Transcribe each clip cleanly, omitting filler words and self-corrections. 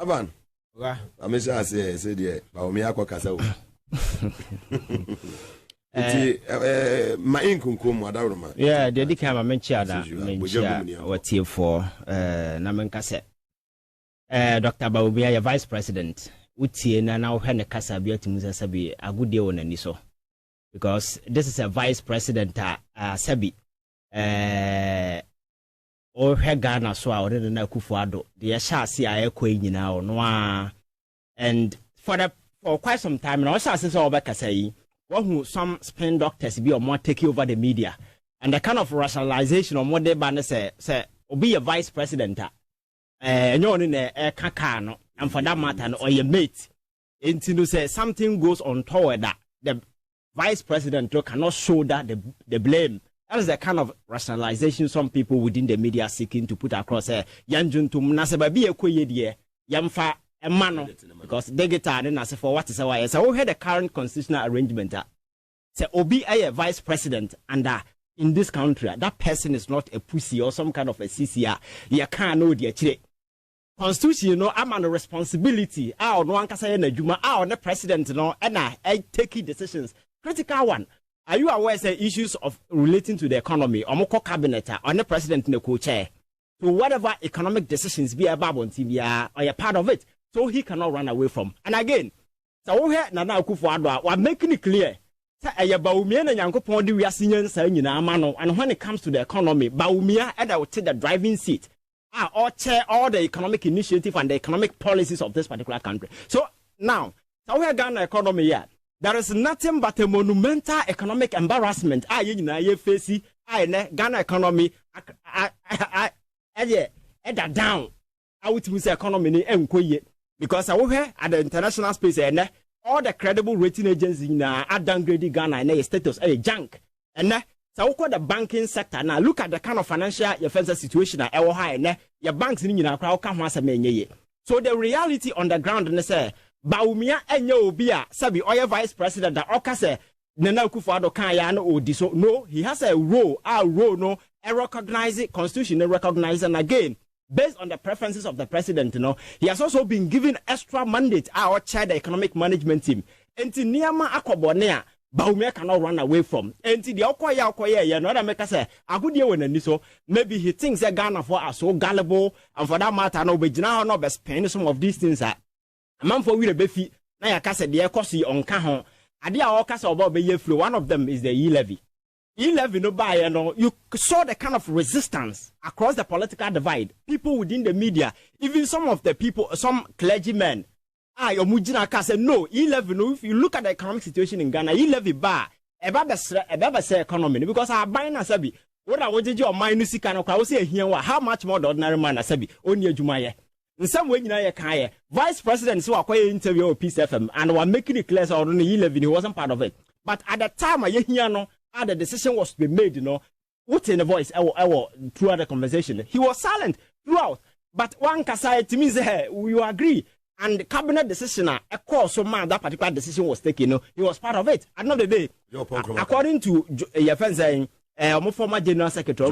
Aban. I'm say dear, Bawumia Kasa. My income come Wadaruma. Yeah, the Dicama mentioned what here for Namankase. Dr. Bawumia, Vice President, Uti and now Henne Casa Biotimusabi, a good deal on Niso. Because this is a Vice President, Sabi. Or her Ghana so I didn't know Kufuado. The Asha see I queen now, noir. And for quite some time, and also since all back say, who some spin doctors be or more taking over the media. And the kind of rationalization of what they banner say, or be a vice president, and you're in a cacano, and for that matter, or your mate. Into say something goes on toward that the vice president cannot show that the blame. That is the kind of rationalization some people within the media seeking to put across. Yanjun to Munasababi a quay Yamfa a manu because they get and as for what is our so we had the current constitutional arrangement. Say Obi a vice president and in this country that person is not a pussy or some kind of a CCR. You can't know the chile. Constitution, you know, I'm on a responsibility. No one can say Juma, on the president, you know, and I take decisions. Critical one. Are you aware of issues of relating to the economy or more cabinet or the president in the co-chair? So whatever economic decisions be about on TV or a part of it, so he cannot run away from. And again, so we have Nana Kufuado, we're making it clear. Bawumia and Yankopon we are senior saying in Amano, and when it comes to the economy, Bawumia and I will take the driving seat. Or chair all the economic initiative and the economic policies of this particular country. So now, so we are Ghana economy here. There is nothing but a monumental economic embarrassment. Ghana economy, down. I would say economy because I will at the international space all the credible rating agencies are downgrading Ghana and status junk. And so we call the banking sector now. Look at the kind of financial defense situation at our high. Your banks in your crowd come once a man. So the reality on the ground and say. Bawumia enye obia sabi oya vice president that okase Nana Kufuado kan ya no odi no he has a role no recognize it constitution recognize and again based on the preferences of the president he has also been given extra mandate our chair the economic management team enti niama akobone a Bawumia cannot run away from enti the okoya no that make say agudie we nani so maybe he thinks that Ghana for are so gullible and for that matter no be gina no be spend some of these things man for we befi na ya kase de ekosi onka ho ade a o kase oba be flow one of them is the e-levy no buy you saw the kind of resistance across the political divide people within the media even some of the people some clergymen omujina kase no e-levy no if you look at the economic situation in Ghana e-levy ba eba say economy because our buying asabi what I want to mind no sika no kwa wo say ehia wa how much more the ordinary man asabi oni adwuma ye. In some way, Vice President so I interview with Peace FM and were making it clear so he wasn't part of it. But at the time the decision was to be made, what's in the voice throughout the conversation. He was silent throughout. But one can say to me, we agree. And the cabinet decision, a course so man that particular decision was taken, he was part of it. At the end of the day, according to your friend saying, former General Secretary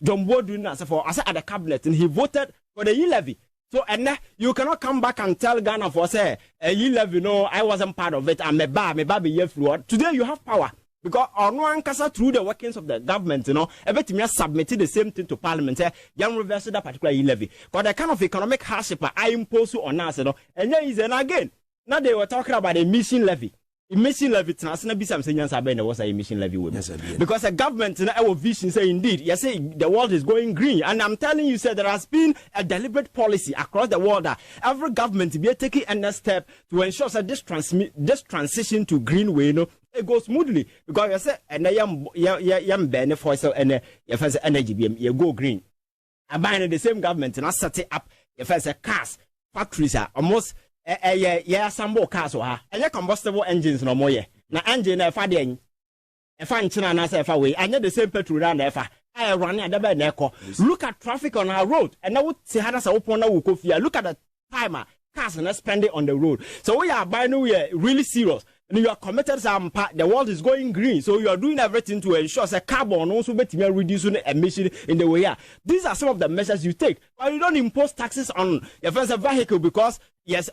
John Bawumia as at the cabinet and he voted for the e-levy. So and you cannot come back and tell Ghana for say e-levy I wasn't part of it and me baby year fluid. Today you have power because on one case through the workings of the government everything submitted the same thing to Parliament young reverse that particular e-levy. But the kind of economic hardship I impose on us and then again now they were talking about emission levy. Emission levy transna be something was a emission levy because the government our vision say indeed you say the world is going green and I'm telling you there has been a deliberate policy across the world that every government be taking a step to ensure that this transition to green way it goes smoothly because you say and yam benefit for and first energy you go green and buying the same government and set it up your first cars factories are almost some more cars or combustible engines no more na engine e fa de e fa nchina na say fa we anya the same petrol na e fa I run at the neko look at traffic on our road and now see how that's open na look at the timer cars and spending on the road so we are buying we are really serious and you are committed some part, the world is going green, so you are doing everything to ensure that carbon also reducing emission in the way. These are some of the measures you take, but you don't impose taxes on your first vehicle because yes,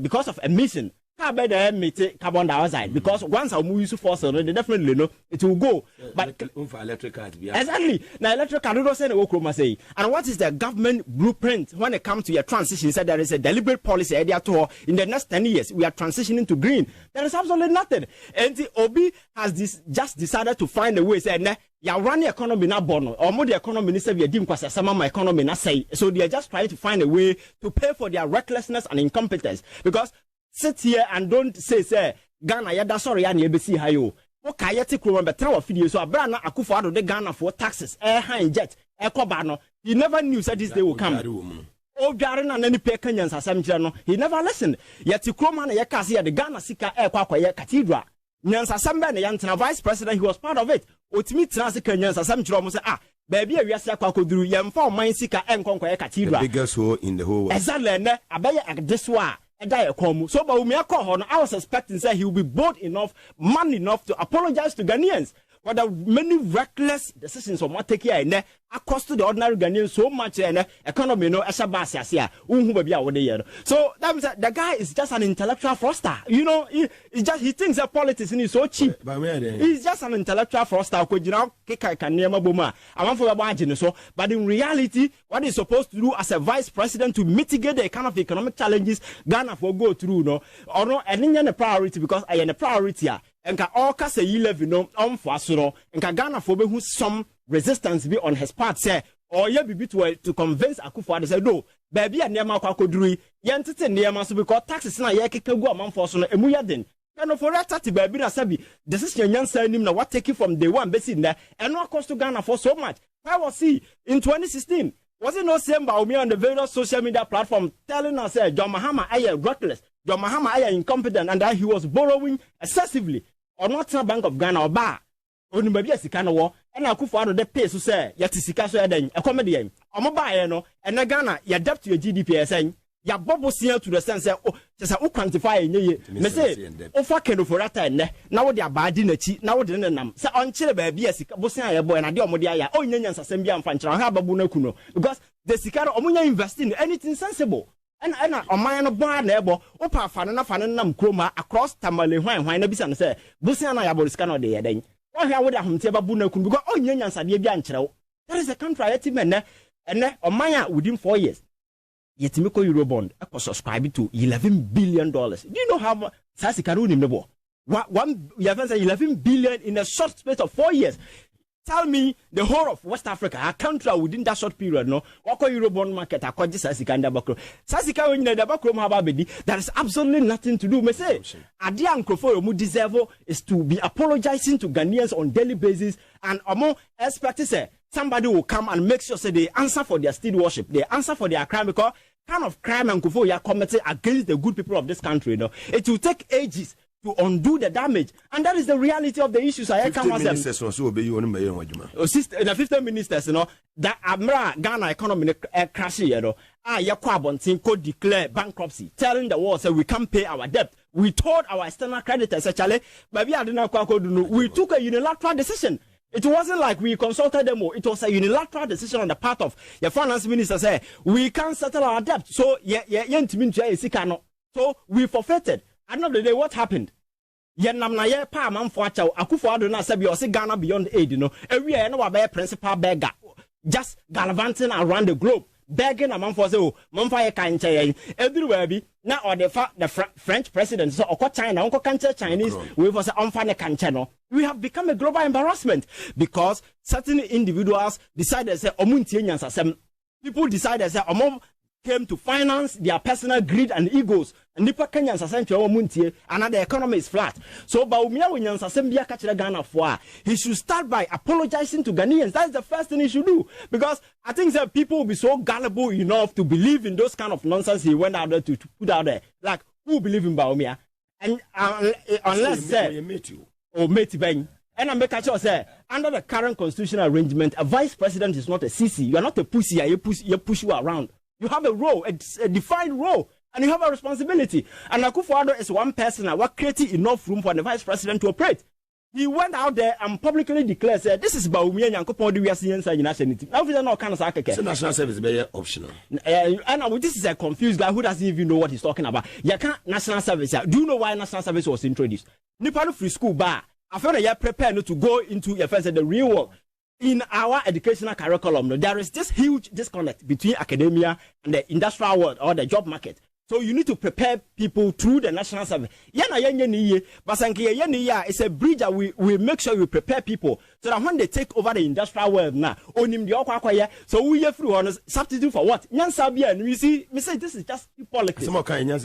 because of emission. Carbon dioxide because once I move to fossil, they definitely know it will go. But electric cars, exactly. Now electric car don't say the say. And what is the government blueprint when it comes to your transition? Said there is a deliberate policy idea to in the next 10 years we are transitioning to green. There is absolutely nothing. And the Obi has just decided to find a way. Say, ya run the economy na bono or more the economy say we dim kwasa sama my economy na say. So they are just trying to find a way to pay for their recklessness and incompetence because. Sit here and don't say Ghana yada sorry ya nebesi hayo. Okay, yeti kuro betra wa video so abrana Akufo-Addo de Ghana for taxes high jet koba no. He never knew said this day will come. Oh, Jarena and any Pekanyans as no. He never listened. Yeti kuro man yakasi the Ghana sika kwa cathedral. Nyansa Samba Yantana vice president, he was part of it. Otimi Transika Nyansa Samchro say baby we are kwa koduru yemfa mine sika kwa cathedral. The biggest hole in the whole world. Exactly. Abaya this one. So Bawumia call I was expecting that he will be bold enough, man enough to apologize to Ghanaians for the many reckless decisions of what take here and there cost to the ordinary Ghanaians so much and economy no esabasi asia baby awode. So that means the guy is just an intellectual fraudster. You know, he thinks that politics is so cheap. He's just an intellectual fraudster. But in reality, what he's supposed to do as a vice president to mitigate the kind of economic challenges Ghana for go through, no, or no, and a priority because I am a priority. And all case you live no for so and Ghana for who some resistance be on his part say or you be to convince Akufo-Addo say no baby and nema kwa koduri yentete nema so because taxes na ye keke go amam for so no emu yaden and for that baby na sabi decision nyansa nim na what take from day one base in there and no cost to Ghana for so much. Why was he in 2016? Was it no same Bawumia on the various social media platform telling us John Mahama are reckless, John Mahama are incompetent, and that he was borrowing excessively or not Bank of Ghana or bar. Only maybe a Sikana war, and Akufo-Addo the pay to say, Yatisika so then a comedian, or mobile, no, and Ghana, you adapt to your GDP saying, ya bubble seal to the sense of just a quantify in ye. Me say, oh, fucking for that time, now they are bad in a cheat, now they didn't say, on chill baby, a Bosia boy and a Diomodia, oh, Yans Assembly and Fancher, have a Bunakuno, because the Sikara Omunya invest in anything sensible. And on my own bar neighbor, Opa Fanana Fananam Chroma across Tamale when a bisan say, Busiana Yaboriscano de Eden. Why would I have Bunakun because oh, Yans are the Bianchero? That is a country, man, and on my within 4 years. Yet Miko Eurobond subscribed to $11 billion. Do you know how much Sasikaru in the war? You have said 11 billion in a short space of 4 years. Tell me the whole of West Africa, a country within that short period, no? Wako Eurobond market, I call this Sasikanda Bakro. Sasika in the Bakro Mababedi, there is absolutely nothing to do. Me say, Adia and Krofo mu deserve is to be apologizing to Ghanaians on daily basis and among expected say somebody will come and make sure say they answer for their steed worship, they answer for their crime because kind of crime and Krofo are committed against the good people of this country, no? It will take ages to undo the damage, and that is the reality of the issues. I come as ministers also obey you on the 15 ministers, you know, that Amra Ghana economy crash, you know, Yakwabon could declare bankruptcy, telling the world, so we can't pay our debt. We told our external creditors, actually, but we took a unilateral decision. It wasn't like we consulted them. It was a unilateral decision on the part of the finance minister. Say we can't settle our debt, so so we forfeited. At the end of the day, what happened? Akufo-Addo na sabi osi Ghana beyond aid, you know. Every year, no a principal beggar, just gallivanting around the globe, begging a man for say, Manfire can't everywhere be now or the French president, so or China, Uncle Cancer Chinese, we was unfunny canchano. We have become a global embarrassment because certain individuals decided say people decided say came to finance their personal greed and egos. And Nipa Kenyans and the economy is flat. So Bawumia when Yansasembia catch the Ghana for he should start by apologizing to Ghanaians. That's the first thing he should do. Because I think that people will be so gullible enough to believe in those kind of nonsense he went out there to put out there. Like who believe in Bawumia? And unless mate Ben. And I make a choice say under the current constitutional arrangement, a vice president is not a CC. You are not a pussy, you push you around. You have a role, a defined role. and you have a responsibility. And Akufo-Addo is one person that created enough room for the vice president to operate. He went out there and publicly declared, said, this is Bawumia Nyankopon we are seeing inside nationality. Now, we are not kind of sake. So national service is very optional. And this is a confused guy who doesn't even know what he's talking about. You can't national service. Do you know why national service was introduced? Nipano free school bar. I feel that you're prepared to go into the real world. In our educational curriculum, there is this huge disconnect between academia and the industrial world or the job market. So you need to prepare people through the national service. It's a bridge that we make sure we prepare people so that when they take over the industrial world now, so we have free honors substitute for what? You see, this is just politics. National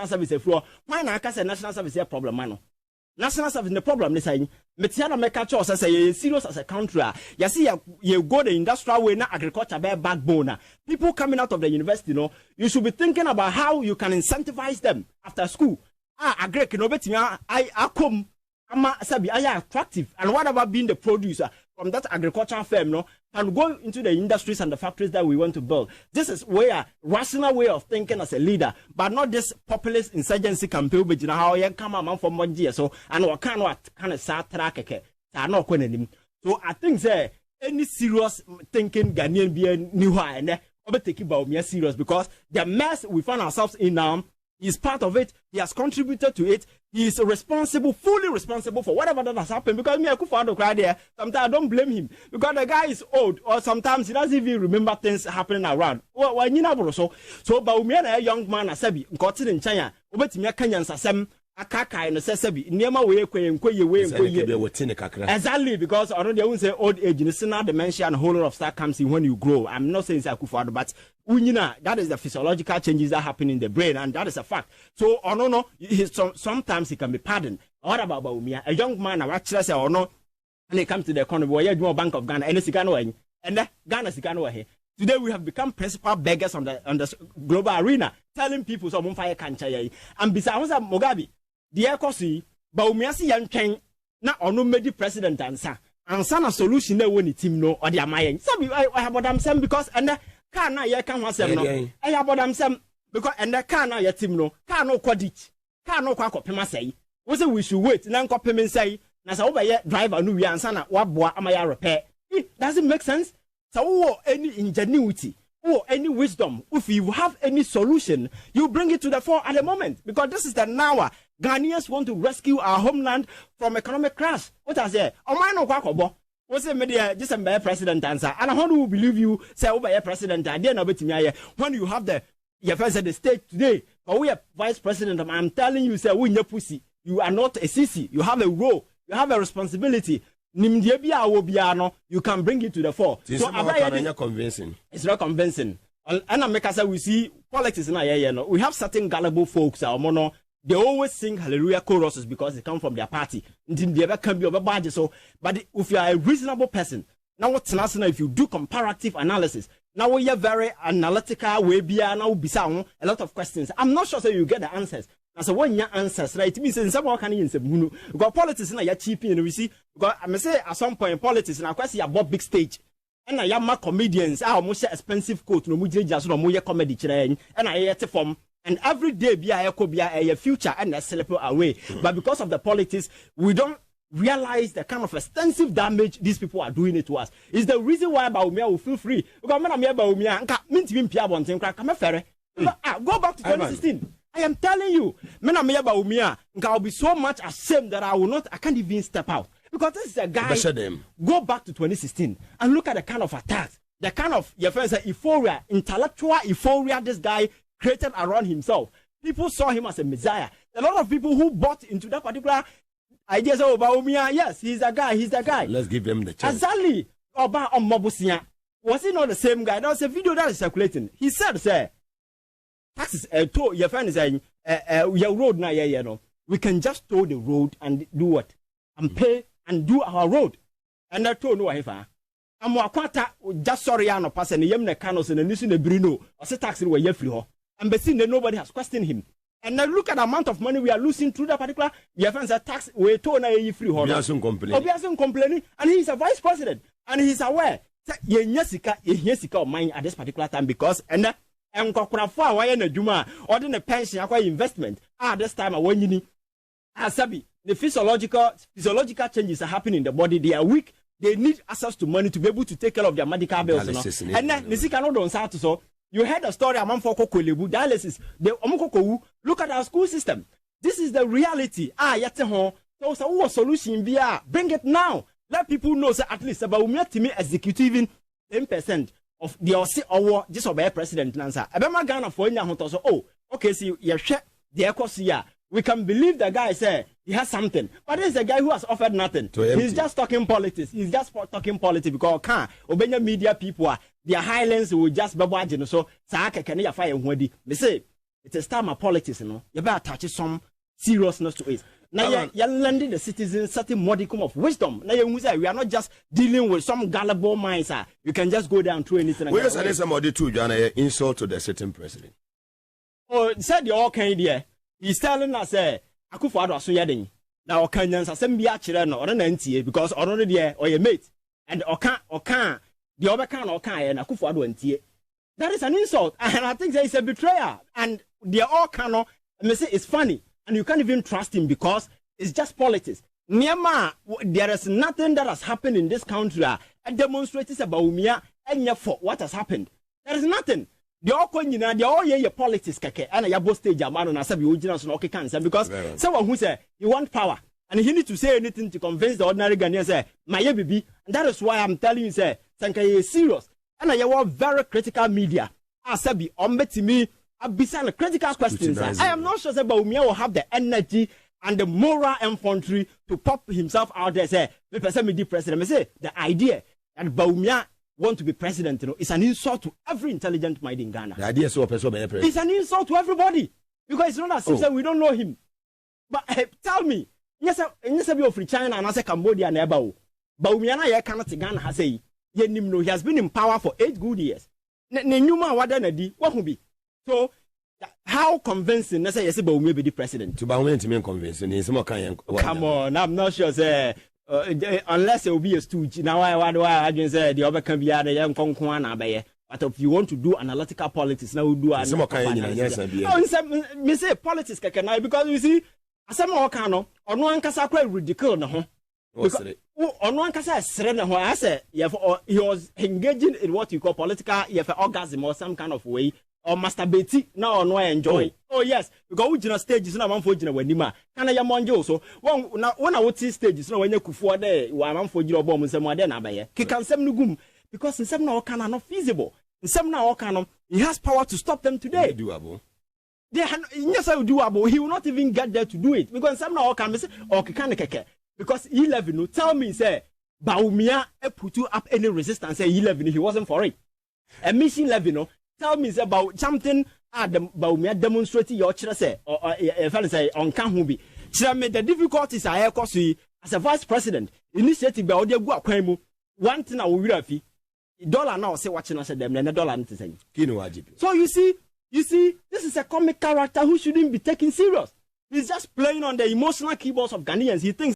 service. Why not national service a problem? National service the problem is saying Metiana make a choice say serious as a country. You see you go the industrial way now agriculture bare backbone. People coming out of the university, you should be thinking about how you can incentivize them after school. Agree no betia I come sabi I attractive and what about being the producer from that agricultural firm can go into the industries and the factories that we want to build. This is where rational way of thinking as a leader, but not this populist insurgency campaign. But you know how you come a man from 1 year so and what kind of sad track. So I think that any serious thinking Ghanaian being new and take Bawumia serious because the mess we find ourselves in now. He's part of it. He has contributed to it. He is responsible, fully responsible for whatever that has happened. Because me, Akufo-Addo cry there. Sometimes I don't blame him because the guy is old, or sometimes he doesn't even remember things happening around. So Bawumia, a young man, I said, got it in China. Obetimi Kenyan sasem akaka no sesebi niema we exactly because I don't say old age national dementia and whole lot of stuff comes in when you grow. I'm not saying it's Akufo-Addo, but that is the physiological changes that happen in the brain, and that is a fact. So sometimes he can be pardoned. What about Bawumia, a young man? I actually say when it comes to the economy, where you do Bank of Ghana and Sikano and Ghana Sikano here. Today we have become principal beggars on the global arena, telling people some fire can't and besides Mugabe. The Ekosi, Bawumia si yanken na ono medi president ansa na solution na woni team no or their mayen. Sabi I have about them because and the car na ye kan wasem no. I have about them because and the car na ye team no. Car no credit. Car no kwa kopema say. We say we should wait na nkopem say na sa wo be driver no wi ansa na waboa amaya repair. It doesn't make sense. So any ingenuity or any wisdom, if you have any solution, you bring it to the fore at the moment because this is the now. Ghanaians want to rescue our homeland from economic crash. What I say? Oh my no kwakobo. What's the media? Just a president answer. And how do we believe you say over a president? I didn't know when you have the first at the state today, but we are vice president. I'm telling you, say we your pussy. You are not a sissy. You have a role. You have a responsibility. You can bring it to the fore. So it's convincing. It's not convincing. And I make us say we see politics in our we have certain gullible folks. They always sing hallelujah choruses because they come from their party. But if you are a reasonable person, now what's national if you do comparative analysis, now we are very analytical, we be now a lot of questions. I'm not sure that you get the answers. As a one year answers, right? It means in some kind of because politics in a cheap and we see because I may say at some point politics and I question about big stage. And I am comedians, our most expensive coat, no just no more comedy and I had to form. And every day be a future and a slip away. But because of the politics, we don't realize the kind of extensive damage these people are doing it to us. It's the reason why Bawumia will feel free. Because when I'm here, Bawumia, go back to 2016. I am telling you, when I'm here, Bawumia, I'll be so much ashamed that I can't even step out. Because this is a guy. Go back to 2016 and look at the kind of attacks, the kind of euphoria, intellectual euphoria this guy created around himself. People saw him as a messiah. A lot of people who bought into that particular idea say, Bawumia, yes, he's the guy. Let's give him the chance. Exactly. Oba Omobusia. Was he not the same guy? There was a video that is circulating. He said, say, taxes, your friend is saying, your road now, we can just tow the road and do what? And pay and do our road. And I told no wife. I'm just sorry, I no pass and yemne canos and listen to Bruno or say taxi where you free. And but seeing that nobody has questioned him. And now look at the amount of money we are losing through that particular. Your friends are tax we told you free. Complaining, and he's a vice president, and he's aware. Yesika of mine at this particular time because and and Kokrafa, why in a Juma, or then a pension, acquire investment. This time I want you Asabi, the physiological changes are happening in the body. They are weak. They need access to money to be able to take care of their medical bills. And then you heard a story among for dialysis. Look at our school system. This is the reality. So solution via bring it now. Let people know so at least about me executing 10% of the or just obey president Nansa. Abema Ghana for okay, see you share the ecosia. We can believe the guy say he has something, but there's a guy who has offered nothing. He's just talking politics. He's just talking politics because Obenya media people their highlands will just be watching. So Saka can you fire when they say it is time of politics, you know. You better touch some seriousness to it. Now you're lending the citizens certain modicum of wisdom. Now we are not just dealing with some gullible minds. You can just go down through anything. We just had somebody to insult to the sitting president. Oh, said the all Canadian. He's telling us, Akufo-Addo aso yedin. Now, Kenyans asem bi akire no, or nantie because already there or your mate, and oka the other can and Akufo-Addo antie. That is an insult, and I think there is a betrayal, and they all cannot. I say it's funny, and you can't even trust him because it's just politics. Myanmar, there is nothing that has happened in this country. A demonstrators about Bawumia and for what has happened. There is nothing. The all coin, the all your politics, and a yabo stage, a man on a sub original okay cancer because someone who say you want power and he need to say anything to convince the ordinary Ghanaian say my baby, and that is why I'm telling you, say, Sanka is serious and I want very critical media. I said, be to me, I'll be saying critical questions. I am not sure that Bawumia will have the energy and the moral infantry to pop himself out there, say, the president. I say the idea that Bawumia want to be president, you know, it's an insult to every intelligent mind in Ghana. The idea is so it's an insult to everybody because it's not as if we don't know him. But tell me, yes, be of China and I say Cambodia neighbor. Bawumia na ye cannot Ghana has say he has been in power for 8 good years. Nyuma wada di what will be so how convincing? Let's say yes, Bawumia be the president. To Bawumia to me convincing. Come on, I'm not sure. Say. Unless it will be a stooge. Now, I can say the other can be a young conquana. But if you want to do analytical politics, now we do me say politics can I because you see, some more cano or no one can quite ridiculous. No, on one can say, I said, he was engaging in what you call political orgasm or some kind of way. Or masturbate now or no enjoy. Oh yes, because we just stages now one for Jina Wenima. Can I monjo so when I would see stages no when you could for there, one for your bomb and some more than I can some nugum because in some now can are not feasible. In some now can he has power to stop them today. Doable. They yes, I will doable. He will not even get there to do it because some now can say okay can because 11 no tell me say Bawumia put you up any resistance say 11 he wasn't for it. A mission 11 no. Tell me about something the Bawumia demonstrating your children say or if I say on Kanhubi. Tell me the difficulties I have caused as a vice president. Initiative by audio go akwemu. One thing I will read dollar now say watching us them then $1 to say. So you see, this is a comic character who shouldn't be taken serious. He's just playing on the emotional keyboards of Ghanaians. He thinks